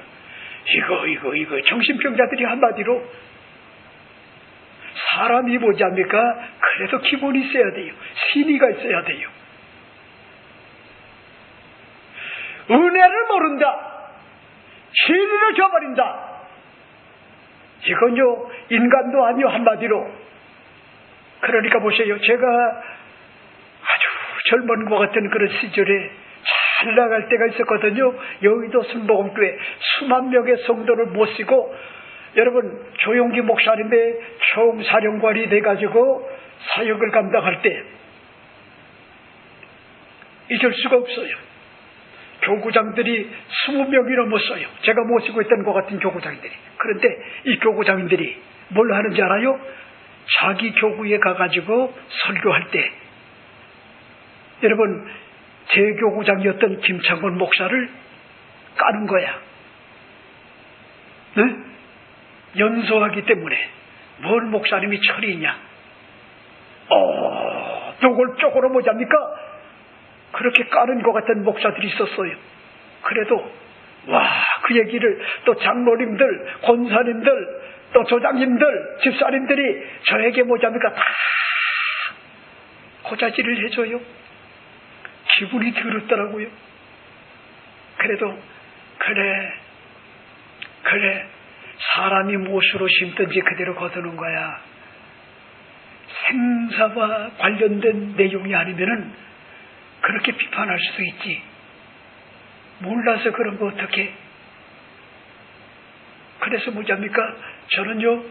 이거 정신병자들이 한마디로 사람이 뭐잡니까? 그래도 기본이 있어야 돼요. 신의가 있어야 돼요. 은혜를 모른다. 진리를 줘버린다. 이건요 인간도 아니요 한마디로. 그러니까 보세요. 제가 아주 젊은 것 같은 그런 시절에 잘 나갈 때가 있었거든요. 여의도 순복음교회 수만 명의 성도를 모시고 여러분, 조용기 목사님의 총사령관이 돼가지고 사역을 감당할 때 잊을 수가 없어요. 교구장들이 20명이 넘었어요. 제가 모시고 있던 것 같은 교구장들이. 그런데 이 교구장들이 뭘 하는지 알아요? 자기 교구에 가가지고 설교할 때, 여러분, 제 교구장이었던 김창곤 목사를 까는 거야. 네? 연소하기 때문에. 뭘 목사님이 철이냐? 노골적으로 뭐잡니까? 그렇게 까는 것 같은 목사들이 있었어요. 그래도 그 얘기를 또 장로님들, 권사님들, 또 조장님들, 집사님들이 저에게 뭐잡니까? 다 고자질을 해줘요. 기분이 더럽더라고요. 그래도 그래, 사람이 무엇으로 심든지 그대로 거두는 거야. 생사와 관련된 내용이 아니면은 그렇게 비판할 수도 있지. 몰라서 그런 거 어떻게? 그래서 뭐잡니까? 저는요,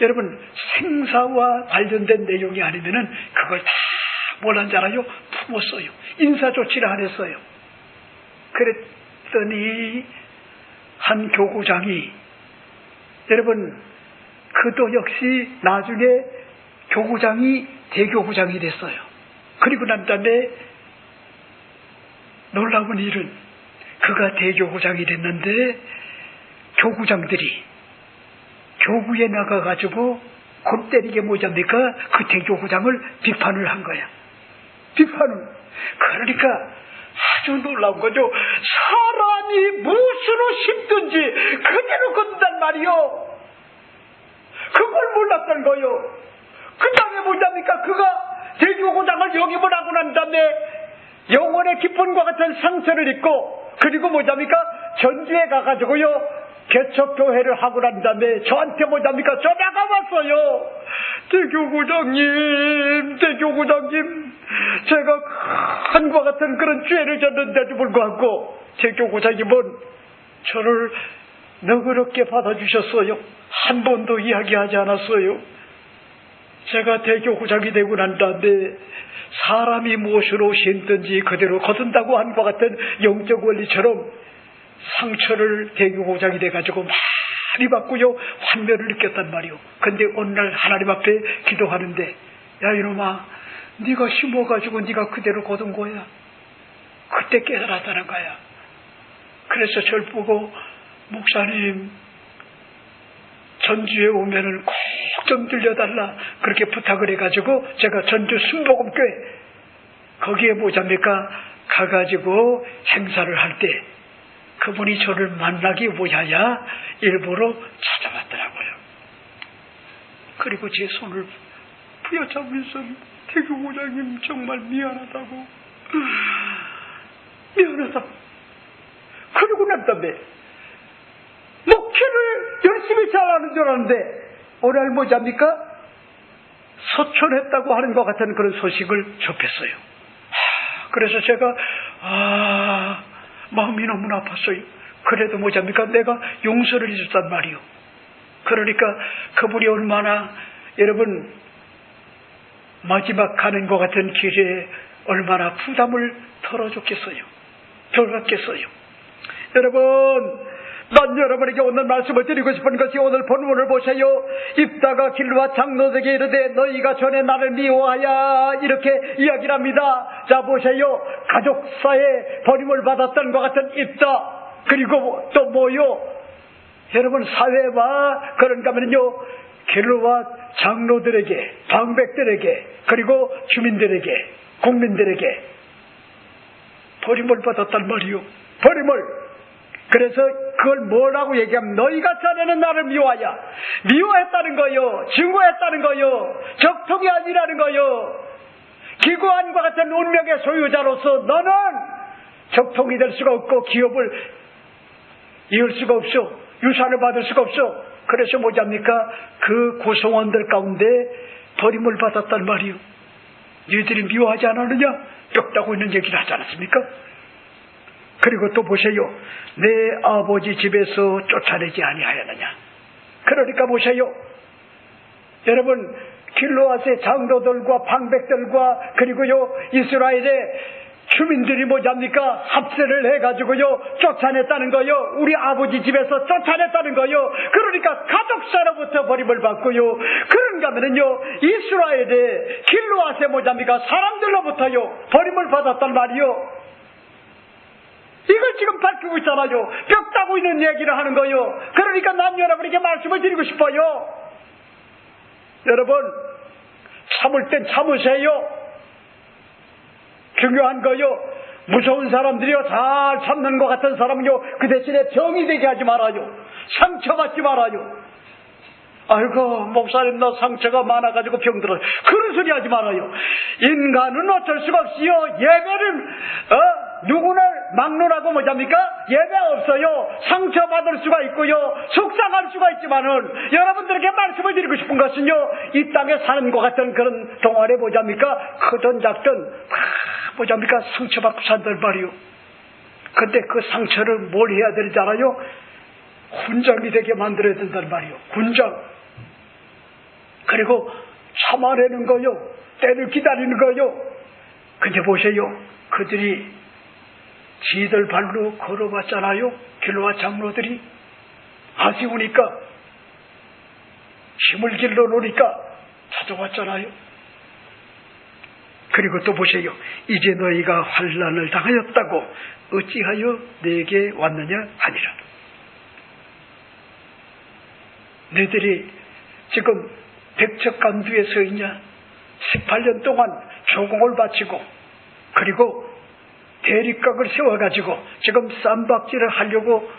여러분, 생사와 관련된 내용이 아니면은 그걸 다 뭘 한지 알아요? 품었어요. 인사조치를 안 했어요. 그랬더니 한 교구장이, 여러분, 그도 역시 나중에 교구장이 대교구장이 됐어요. 그리고 난 다음에 놀라운 일은 그가 대교구장이 됐는데 교구장들이 교구에 나가가지고 곧 때리게 뭐잡니까? 그 대교구장을 비판을 한 거야. 비판을. 그러니까 아주 놀라운 거죠. 사람이 무엇으로 심든지 그대로 건단 말이요. 그걸 몰랐던 거요. 그 다음에 뭐잡니까? 그가 대교구장을 영입을 하고 난 다음에 영혼의 기쁨과 같은 상처를 입고, 그리고 뭐잡니까? 전주에 가가지고요, 개척교회를 하고 난 다음에 저한테 뭐잡니까? 전화가 왔어요. 대교구장님, 제가 한과 같은 그런 죄를 졌는데도 불구하고 대교구장님은 저를 너그럽게 받아주셨어요. 한 번도 이야기하지 않았어요. 제가 대교구장이 되고 난 다음에 사람이 무엇으로 심든지 그대로 거둔다고 한과 같은 영적 원리처럼 상처를 대교구장이 돼가지고 많이 받고요, 환멸을 느꼈단 말이요. 근데 오늘날 하나님 앞에 기도하는데, 야 이놈아, 네가 심어가지고 네가 그대로 거둔 거야. 그때 깨달았다는 거야. 그래서 저를 보고, 목사님 전주에 오면은 꼭 좀 들려달라 그렇게 부탁을 해가지고 제가 전주 순복음교회 거기에 뭐잡니까? 가가지고 행사를 할 때 그분이 저를 만나기 위하여 일부러 찾아왔더라고요. 그리고 제 손을 부여잡으면서 대교구장님 정말 미안하다고, 미안하다. 그러고 난 다음에 목회를 열심히 잘하는 줄 알았는데 오늘 뭐잡니까? 소천했다고 하는 것 같은 그런 소식을 접했어요. 그래서 제가 마음이 너무나 아팠어요. 그래도 뭐잡니까? 내가 용서를 해줬단 말이요. 그러니까 그분이 얼마나, 여러분, 마지막 가는 것 같은 길에 얼마나 부담을 덜어줬겠어요. 덜 받겠어요. 여러분, 난 여러분에게 오늘 말씀을 드리고 싶은 것이, 오늘 본문을 보세요. 입다가 길과 장로들에게 이르되 너희가 전에 나를 미워하여, 이렇게 이야기를 합니다. 자 보세요. 가족사에 버림을 받았던 것 같은 입다. 그리고 또 뭐요? 여러분, 사회와 그런가 하면요, 길과 장로들에게, 방백들에게, 그리고 주민들에게, 국민들에게 버림을 받았단 말이요. 버림을. 그래서 그걸 뭐라고 얘기하면, 너희가 전에는 나를 미워하여, 미워했다는 거요, 증오했다는 거요, 적통이 아니라는 거요. 기구안과 같은 운명의 소유자로서 너는 적통이 될 수가 없고 기업을 이을 수가 없어, 유산을 받을 수가 없어. 그래서 뭐잡니까? 그 구성원들 가운데 버림을 받았단 말이요. 너희들이 미워하지 않았느냐? 뼈다고 있는 얘기를 하지 않았습니까? 그리고 또 보세요. 내 아버지 집에서 쫓아내지 아니하였느냐? 그러니까 보세요. 여러분, 길르앗의 장로들과 방백들과 그리고요 이스라엘의 주민들이 뭐합니까? 합세를 해가지고요 쫓아냈다는 거요. 우리 아버지 집에서 쫓아냈다는 거요. 그러니까 가족사로부터 버림을 받고요. 그런가 하면은요 이스라엘의 길르앗의 뭐합니까? 사람들로부터요 버림을 받았단 말이요. 이걸 지금 밝히고 있잖아요. 벽 따고 있는 얘기를 하는 거요. 그러니까 난 여러분에게 말씀을 드리고 싶어요. 여러분, 참을 땐 참으세요. 중요한 거요. 무서운 사람들이요 잘 참는 것 같은 사람은요 그 대신에 병이 되게 하지 말아요. 상처받지 말아요. 아이고 목사님 나 상처가 많아가지고 병들어요. 그런 소리 하지 말아요. 인간은 어쩔 수가 없이요 예배를 누구를 막론하고 뭐합니까? 예배 없어요. 상처받을 수가 있고요 속상할 수가 있지만은 여러분들에게 말씀을 드리고 싶은 것은요 이 땅에 사는 것 같은 그런 동안에 뭐합니까? 크든 작든 뭐합니까? 상처받고 산단 말이요. 근데 그 상처를 뭘 해야 되잖아요? 훈장이 되게 만들어야 된단 말이요. 훈장. 그리고 참아내는 거요. 때를 기다리는 거요. 근데 보세요. 그들이 지들 발로 걸어봤잖아요. 길르앗 장로들이. 아쉬우니까 힘을 길러 놓으니까 찾아왔잖아요. 그리고 또 보세요. 이제 너희가 환난을 당하였다고 어찌하여 내게 왔느냐 하니라. 너희들이 지금 백척간두에 서 있냐? 18년 동안 조공을 바치고 그리고 대립각을 세워가지고 지금 쌈박질을 하려고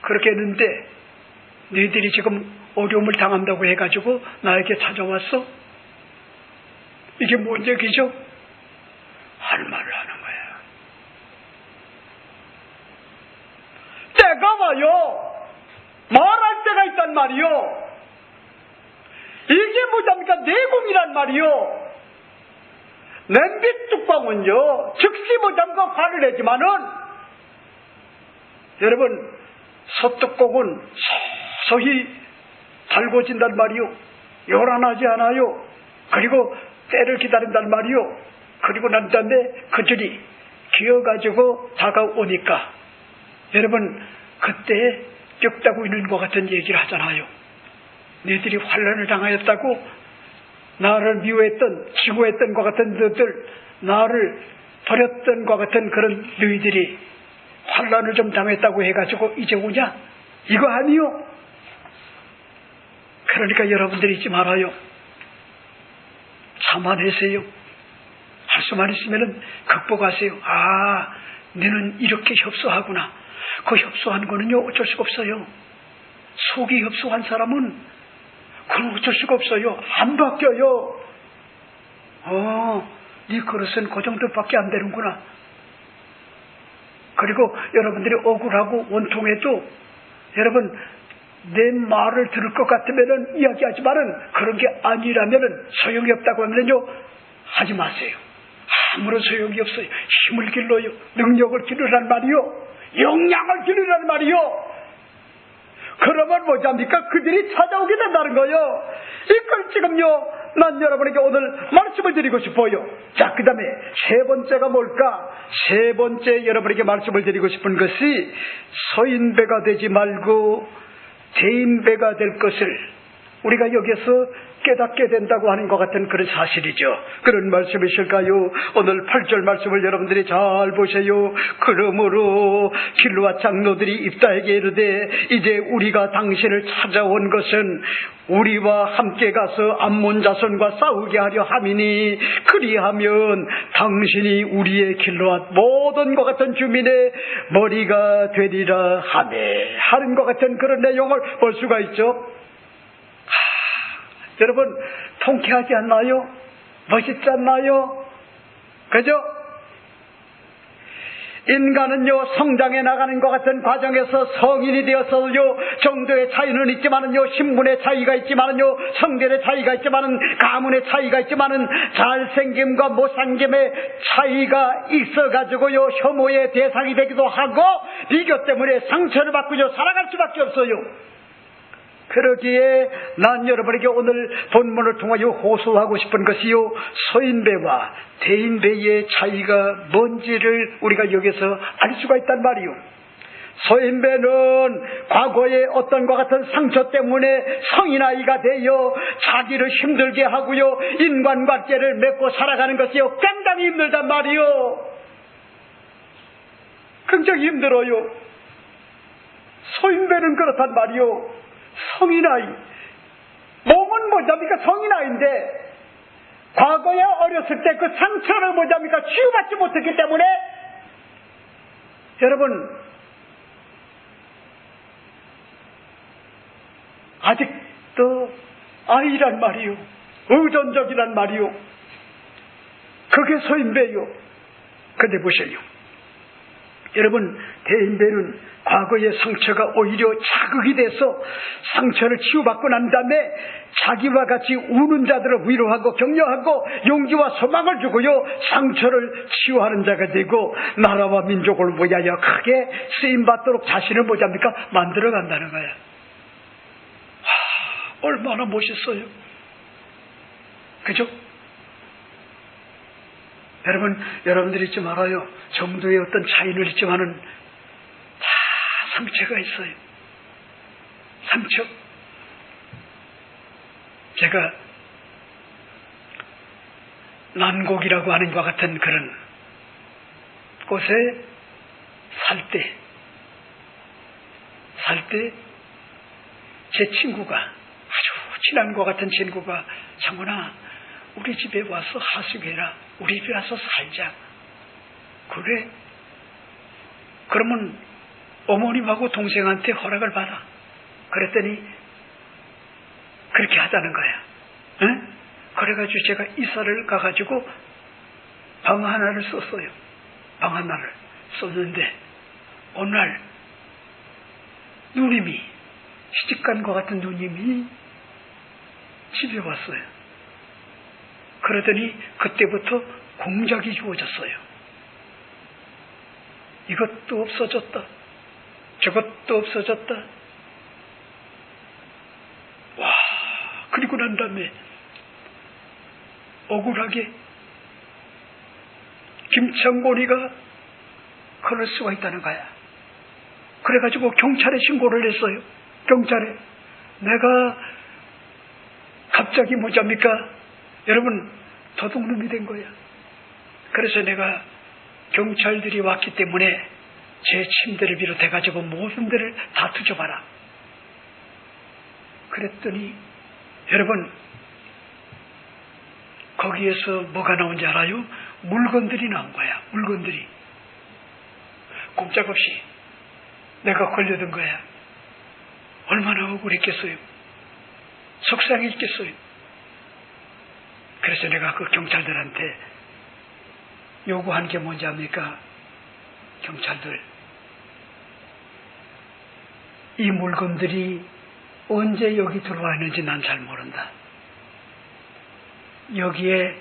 그렇게 했는데 너희들이 지금 어려움을 당한다고 해가지고 나에게 찾아왔어? 이게 뭔 얘기죠? 할 말을 하는 거야. 때가 와요. 말할 때가 있단 말이요. 이게 뭐답니까? 내공이란 말이요. 냄비 뚜껑은요 즉시 뭐답니까? 화를 내지만은 여러분 솥뚜껑은 서서히 달궈진단 말이요. 요란하지 않아요. 그리고 때를 기다린단 말이요. 그리고 난 다음에 그들이 기어가지고 다가오니까 여러분 그때 뼈 따고 있는 것 같은 얘기를 하잖아요. 너희들이 환난을 당하였다고 나를 미워했던 증오했던 것 같은 너희들, 나를 버렸던 것 같은 그런 너희들이 환난을 좀 당했다고 해가지고 이제 오냐? 이거 아니요. 그러니까 여러분들이 잊지 말아요. 참아내세요. 할 수만 있으면 극복하세요. 아, 너는 이렇게 협소하구나. 그 협소한 거는요 어쩔 수가 없어요. 속이 협소한 사람은 그건 어쩔 수가 없어요. 안 바뀌어요. 네 그릇은 그 정도밖에 안 되는구나. 그리고 여러분들이 억울하고 원통해도 여러분 내 말을 들을 것 같으면은 이야기하지만은 그런 게 아니라면은 소용이 없다고 하면요 하지 마세요. 아무런 소용이 없어요. 힘을 길러요. 능력을 기르란 말이요. 역량을 기르란 말이요. 그러면 뭐합니까? 그들이 찾아오게 된다는 거예요. 이걸 지금요 난 여러분에게 오늘 말씀을 드리고 싶어요. 자, 그 다음에 세 번째가 뭘까? 세 번째 여러분에게 말씀을 드리고 싶은 것이 서인배가 되지 말고 대인배가 될 것을 우리가 여기서 깨닫게 된다고 하는 것 같은 그런 사실이죠. 그런 말씀이실까요? 오늘 8절 말씀을 여러분들이 잘 보세요. 그러므로 길르앗 장로들이 입다에게 이르되 이제 우리가 당신을 찾아온 것은 우리와 함께 가서 암몬 자손과 싸우게 하려 함이니 그리하면 당신이 우리의 길르앗 모든 것 같은 주민의 머리가 되리라 하네 하는 것 같은 그런 내용을 볼 수가 있죠. 여러분 통쾌하지 않나요? 멋있지 않나요? 그죠? 인간은요 성장해 나가는 것 같은 과정에서 성인이 되어서요 정도의 차이는 있지만은요 신분의 차이가 있지만은요 성별의 차이가 있지만은 가문의 차이가 있지만은 잘생김과 못생김의 차이가 있어가지고요 혐오의 대상이 되기도 하고 비교 때문에 상처를 받고요 살아갈 수밖에 없어요. 그러기에 난 여러분에게 오늘 본문을 통하여 호소하고 싶은 것이요, 소인배와 대인배의 차이가 뭔지를 우리가 여기서 알 수가 있단 말이요. 소인배는 과거의 어떤과 같은 상처 때문에 성인아이가 되어 자기를 힘들게 하고요, 인간관계를 맺고 살아가는 것이요, 굉장히 힘들단 말이요. 굉장히 힘들어요. 소인배는 그렇단 말이요. 성인아이, 몸은 뭐잡니까? 성인아이인데 과거에 어렸을 때 그 상처를 뭐잡니까? 치유받지 못했기 때문에, 여러분, 아직도 아이란 말이요, 의존적이란 말이요, 그게 소인배요. 근데 보세요, 여러분, 대인배는 과거의 상처가 오히려 자극이 돼서 상처를 치유받고 난 다음에 자기와 같이 우는 자들을 위로하고 격려하고 용기와 소망을 주고요, 상처를 치유하는 자가 되고 나라와 민족을 위하여 크게 쓰임받도록 자신을 뭐잡니까? 만들어간다는 거야. 얼마나 멋있어요. 그죠? 여러분들이 잊지 말아요. 정도의 어떤 차이를 있지만은 다 상처가 있어요. 상처. 제가 난곡이라고 하는 것 같은 그런 곳에 살 때 제 친구가, 아주 친한 것 같은 친구가, 장군아, 우리 집에 와서 하숙해라. 우리 집에 와서 살자. 그래? 그러면 어머님하고 동생한테 허락을 받아. 그랬더니 그렇게 하자는 거야. 응? 그래가지고 제가 이사를 가가지고 방 하나를 썼어요. 방 하나를 썼는데 어느 날 누님이, 시집간 것 같은 누님이 집에 왔어요. 그러더니 그때부터 공작이 주어졌어요. 이것도 없어졌다, 저것도 없어졌다. 와, 그리고 난 다음에 억울하게 김창곤이가 그럴 수가 있다는 거야. 그래가지고 경찰에 신고를 했어요. 경찰에. 내가 갑자기 뭐잡니까? 여러분, 도둑놈이 된 거야. 그래서 내가 경찰들이 왔기 때문에 제 침대를 비롯해가지고 모든 데를 다 뒤져봐라. 그랬더니 여러분, 거기에서 뭐가 나온지 알아요? 물건들이 나온 거야. 물건들이. 꼼짝없이 내가 걸려든 거야. 얼마나 억울했겠어요. 속상했겠어요. 그래서 내가 그 경찰들한테 요구한 게 뭔지 압니까? 경찰들, 이 물건들이 언제 여기 들어왔는지 난 잘 모른다. 여기에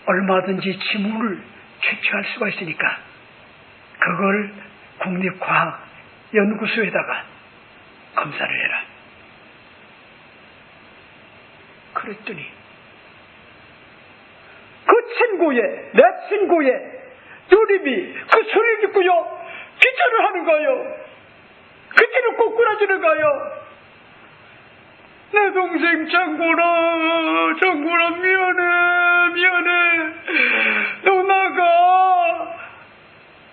얼마든지 지문을 채취할 수가 있으니까 그걸 국립과학연구소에다가 검사를 해라. 그랬더니 내 친구의 누님이 그 소리를 듣고요, 기절을 하는 거예요. 그때는 꼬꾸라지는 거예요. 내 동생 장군아, 미안해. 너 나가.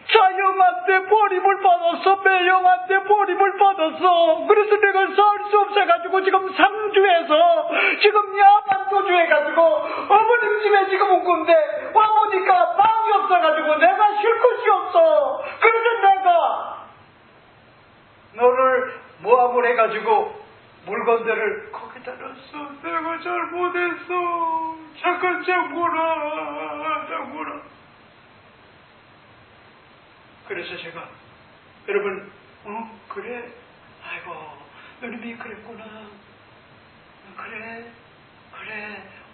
자영한테 버림을 받았어. 매형한테 버림을 받았어. 그래서 내가 살 수 없어가지고 지금 상주에서 지금 야반도주 해가지고 어머님 집에 지금 온 건데 와보니까 방이 없어가지고 내가 쉴 곳이 없어. 그래서 내가 너를 모함을 해가지고 물건들을 거기다 놨어. 내가 잘못했어. 잠깐 장군아. 그래서 제가, 여러분, 그래? 아이고, 누님이 그랬구나. 그래,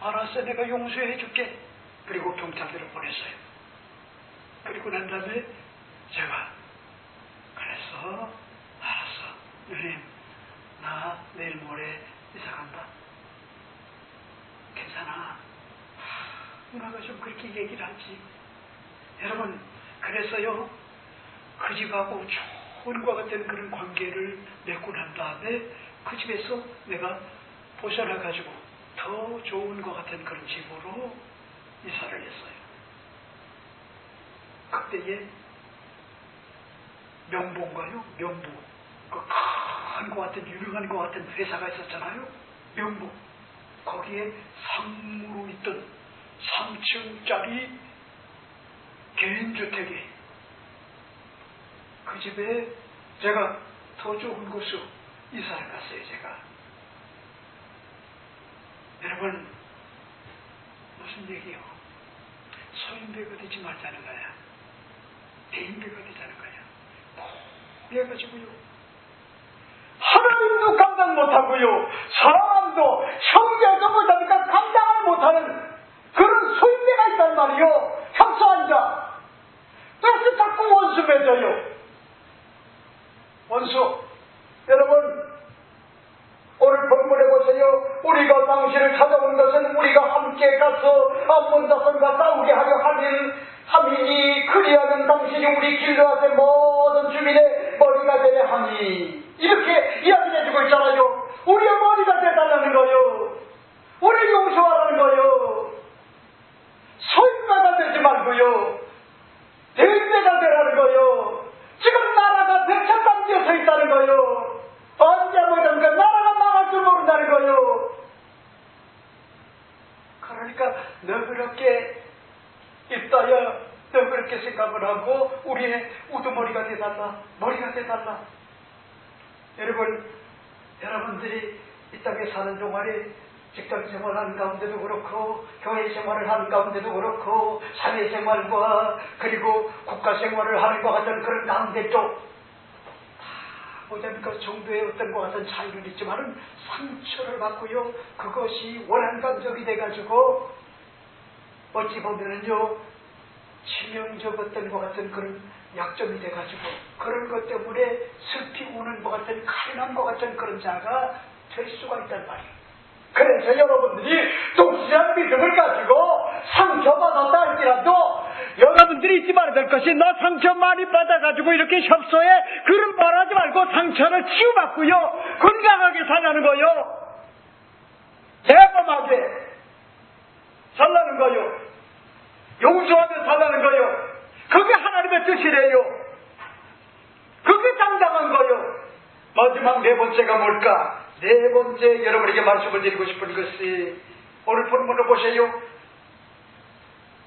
알았어. 내가 용서해 줄게. 그리고 경찰들을 보냈어요. 그리고 난 다음에 제가, 그래서, 알았어. 누님, 나 나 내일 모레 이사 간다. 괜찮아. 누나가 좀 그렇게 얘기를 하지. 여러분, 그래서요, 그 집하고 좋은 것 같은 그런 관계를 맺고 난 다음에 그 집에서 내가 벗어나가지고 더 좋은 것 같은 그런 집으로 이사를 했어요. 그때에 명보인가요? 명보. 그 큰 것 같은, 유명한 것 같은 회사가 있었잖아요. 명보. 거기에 상무로 있던 3층짜리 개인주택에 그 집에 제가 더 좋은 곳으로 이사를 갔어요, 제가. 여러분, 무슨 얘기요? 소인배가 되지 말자는 거야. 대인배가 되자는 거야. 그래가지고요. 하나님도 감당 못하고요. 사람도 형제도 못하니까 감당을 못하는 그런 소인배가 있단 말이요. 협소한 자. 그래서 자꾸 원수 맺어요. 원수. 여러분, 오늘 본문에 보세요. 우리가 당신을 찾아온 것은 우리가 함께 가서 암몬 자손과 싸우게 하려 함이니 그리하면 당신이 우리 길르앗의 모든 주민의 머리가 되려 하니. 이렇게 이야기해주고 있잖아요. 우리의 머리가 되달라는 거요. 우리를 용서하라는 거요. 소인배가 되지 말고요. 대인배가 되라는 거요. 지금 나라가 백천당지에 서 있다는 거요. 언제 뭐든가 나라가 망할 줄 모른다는 거요. 그러니까 너그럽게 입다야 너그럽게 생각을 하고 우리의 우두머리가 되달라, 머리가 되달라. 여러분들이 이 땅에 사는 동안에 직장 생활하는 가운데도 그렇고 교회 생활을 하는 가운데도 그렇고 사회생활과 그리고 국가생활을 하는 것 같은 그런 가운데도 뭐냐니까 정도의 어떤 것 같은 차이는 있지만은 상처를 받고요. 그것이 원한감정이 돼가지고 어찌 보면은요 치명적 어떤 것 같은 그런 약점이 돼가지고 그런 것 때문에 슬피 우는 것 같은 칼난 것 같은 그런 자가 될 수가 있단 말이에요. 그래서 여러분들이 독실한 믿음을 가지고 상처받았다 할지라도 여러분들이 잊지 말아야 될 것이 너 상처 많이 받아가지고 이렇게 협소해 그런 말하지 말고 상처를 치유받고요 건강하게 살라는 거요. 대범하게 살라는 거요. 용서하며 살라는 거요. 그게 하나님의 뜻이래요. 그게 당당한 거요. 마지막 네 번째가 뭘까? 네 번째 여러분에게 말씀을 드리고 싶은 것이 오늘 본문을 보세요.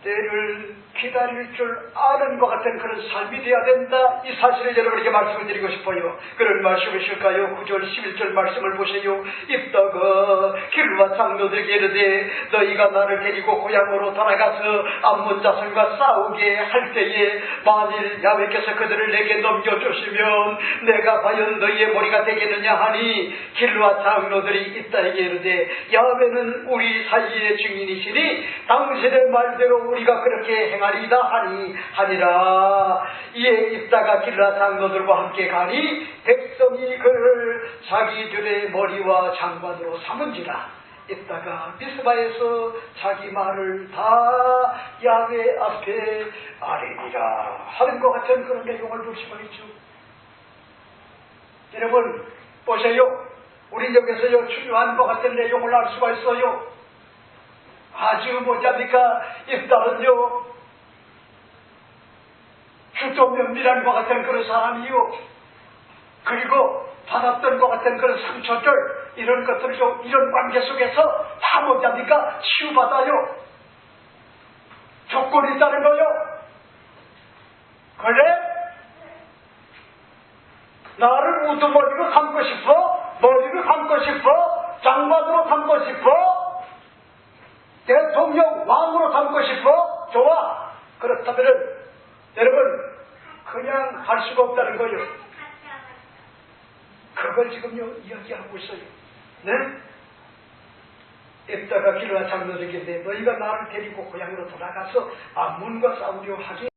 때를 기다릴 줄 아는 것 같은 그런 삶이 되어야 된다. 이 사실을 여러분에게 말씀을 드리고 싶어요. 그런 말씀이실까요? 9절 11절 말씀을 보세요. 입다가 길르앗 장로들에게 이르되 너희가 나를 데리고 고향으로 돌아가서 암몬 자손과 싸우게 할 때에 만일 야훼께서 그들을 내게 넘겨주시면 내가 과연 너희의 머리가 되겠느냐 하니 길르앗 장로들이 입다에게 이르되 야훼는 우리 사이의 증인이시니 당신의 말대로 우리가 그렇게 행하리이다 하니라. 이에 입다가 길르앗 장로들과 함께 가니 백성이 그를 자기들의 머리와 장관으로 삼은지라. 입다가 미스바에서 자기 말을 다 야훼 앞에 아뢰니라 하는 것 같은 그런 내용을 볼 수가 있죠. 여러분 보세요. 우리 여기서요 중요한 것 같은 내용을 알 수가 있어요. 아주 뭐냐니까 입다는요 주도면밀한 것 같은 그런 사람이요. 그리고 받았던 것 같은 그런 상처들 이런 것들이요 이런 관계 속에서 다 뭐냐니까 치유받아요. 조건이 있다는 거요. 그래? 나를 우두머리로 삼고 싶어? 머리를 삼고 싶어? 장관으로 삼고 싶어? 대통령 왕으로 삼고 싶어? 좋아. 그렇다면 여러분 그냥 할 수가 없다는 거예요. 그걸 지금요 이야기하고 있어요. 네? 입다가 길르앗 장로들에게 너희가 나를 데리고 고향으로 돌아가서 암몬과 싸우려 하게